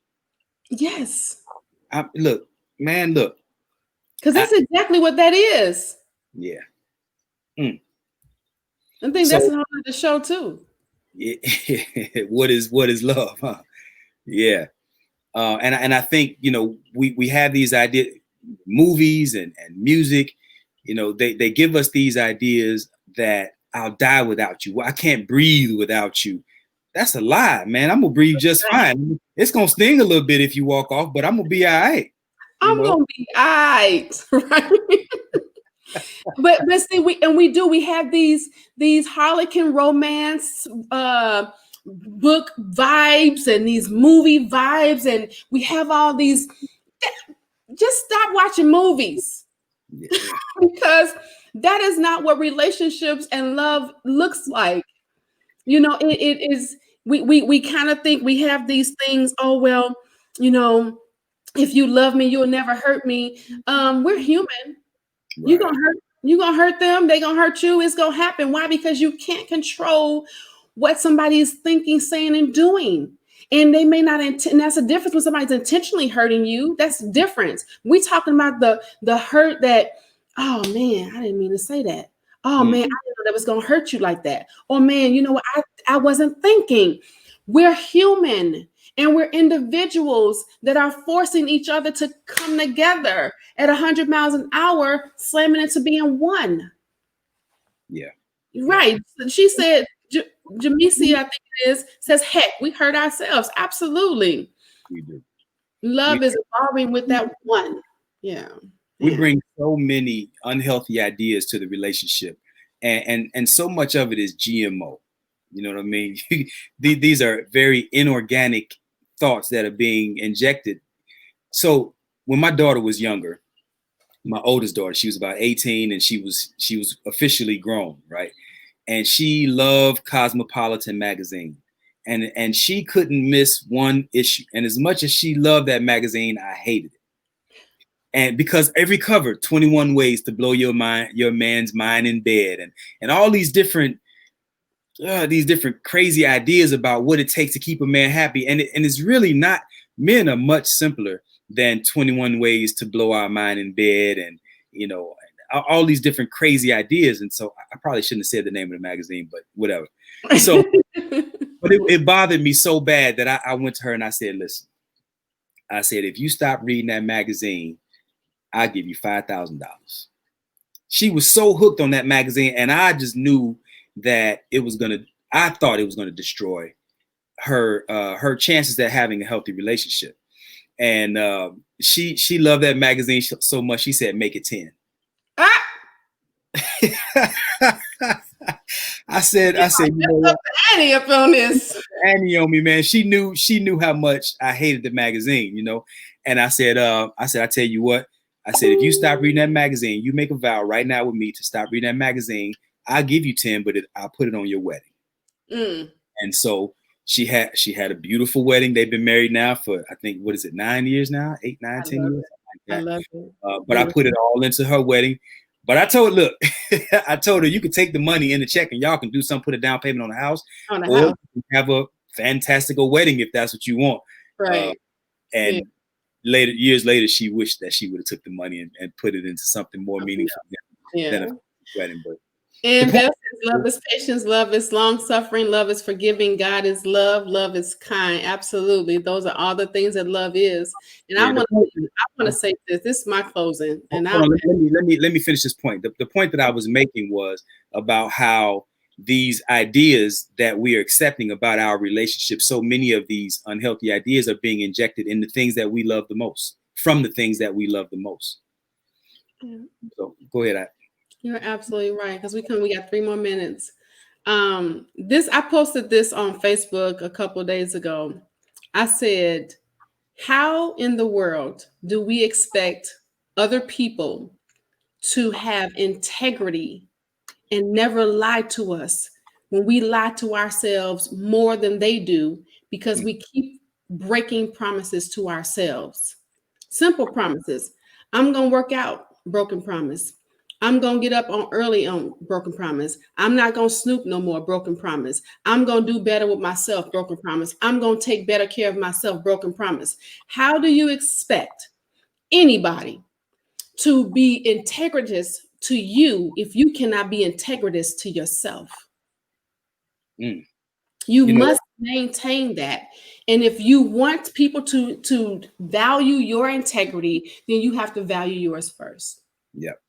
C: Yes.
A: Look.
C: Because that's exactly what that is.
A: Yeah.
C: I think that's the the show too.
A: Yeah. What is love, huh? Yeah. And I think, we have these ideas, movies and music, they give us these ideas that I'll die without you. I can't breathe without you. That's a lie, man. I'm gonna breathe just fine. It's gonna sting a little bit if you walk off, but I'm gonna be all right.
C: I'm gonna be all right, right? but see, we have these Harlequin romance book vibes and these movie vibes, and we have all these. Just stop watching movies. Yeah. Because that is not what relationships and love looks like. It is. We kind of think we have these things. Oh well, if you love me, you'll never hurt me. We're human. Right. You're gonna hurt them, they're gonna hurt you. It's gonna happen. Why? Because you can't control what somebody is thinking, saying, and doing. And they may not and that's a difference when somebody's intentionally hurting you. That's the difference. We talking about the hurt that, oh man, I didn't mean to say that. Oh man, I didn't know that was gonna hurt you like that. Oh man, you know what? I wasn't thinking. We're human and we're individuals that are forcing each other to come together at 100 miles an hour, slamming into being one.
A: Yeah.
C: Right. She said, Jamisi, I think it is, says, heck, we hurt ourselves. Absolutely.
A: We do.
C: Love is evolving with that one. Yeah.
A: We bring so many unhealthy ideas to the relationship, and so much of it is GMO. You know what I mean? These are very inorganic thoughts that are being injected. So when my daughter was younger, my oldest daughter, she was about 18 and she was officially grown, right? And she loved Cosmopolitan magazine. And she couldn't miss one issue. And as much as she loved that magazine, I hated it. And because every cover, 21 ways to blow your man's mind in bed, and all these different crazy ideas about what it takes to keep a man happy. And it's really not. Men are much simpler than 21 ways to blow our mind in bed, and all these different crazy ideas. And so I probably shouldn't have said the name of the magazine, but whatever. So, but it bothered me so bad that I went to her and I said, listen, I said, if you stop reading that magazine, I'll give you $5,000. She was so hooked on that magazine, and I just knew that I thought it was gonna destroy her chances at having a healthy relationship. And she loved that magazine so much, she said, make it 10. I said, you know what?
C: Annie up on this.
A: Annie on me, man. She knew how much I hated the magazine, And I said, I tell you what, I said, if you stop reading that magazine, you make a vow right now with me to stop reading that magazine. I'll give you 10, but I'll put it on your wedding. And so she had a beautiful wedding. They've been married now for, I think, 9 years now? 8, 9, 10 years?
C: I love it.
A: But I put it all into her wedding. But I told her, you can take the money in the check and y'all can do something, put a down payment on the house, or have a fantastical wedding if that's what you want.
C: Right.
A: Years later, she wished that she would have took the money and put it into something more meaningful than a wedding. But
C: and love is patience, love is long suffering, love is forgiving, God is love, love is kind. Absolutely, those are all the things that love is. And I want to say this. This is my closing. And
A: let me finish this point. The point that I was making was about how these ideas that we are accepting about our relationship, so many of these unhealthy ideas are being injected in the things that we love the most, from the things that we love the most. So go ahead.
C: You're absolutely right, because we got 3 more minutes. I posted this on Facebook a couple of days ago. I said, how in the world do we expect other people to have integrity and never lie to us when we lie to ourselves more than they do, because we keep breaking promises to ourselves? Simple promises. I'm going to work out, broken promise. I'm going to get up early on, broken promise. I'm not going to snoop no more, broken promise. I'm going to do better with myself, broken promise. I'm going to take better care of myself, broken promise. How do you expect anybody to be integritous to you if you cannot be integritous to yourself? You must maintain that. And if you want people to value your integrity, then you have to value yours first.
A: Yep.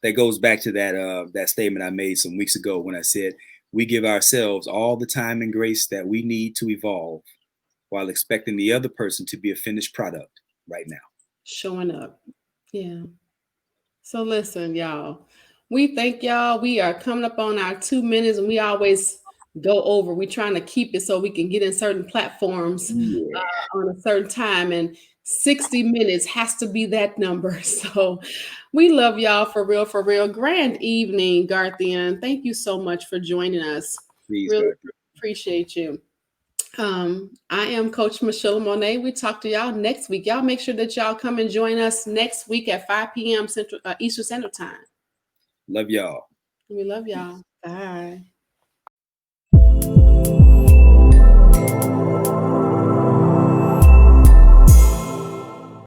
A: That goes back to that statement I made some weeks ago when I said we give ourselves all the time and grace that we need to evolve while expecting the other person to be a finished product right now.
C: Showing up. Yeah. So listen, y'all, we thank y'all. We are coming up on our 2 minutes, and we always go over. We're trying to keep it so we can get in certain platforms on a certain time, and 60 minutes has to be that number. So we love y'all for real. Grand evening, Garthian. Thank you so much for joining us.
A: Please,
C: really appreciate you. I am Coach Michelamonè. We talk to y'all next week. Y'all make sure that y'all come and join us next week at 5 p.m. Eastern Standard Time.
A: Love y'all.
C: We love y'all.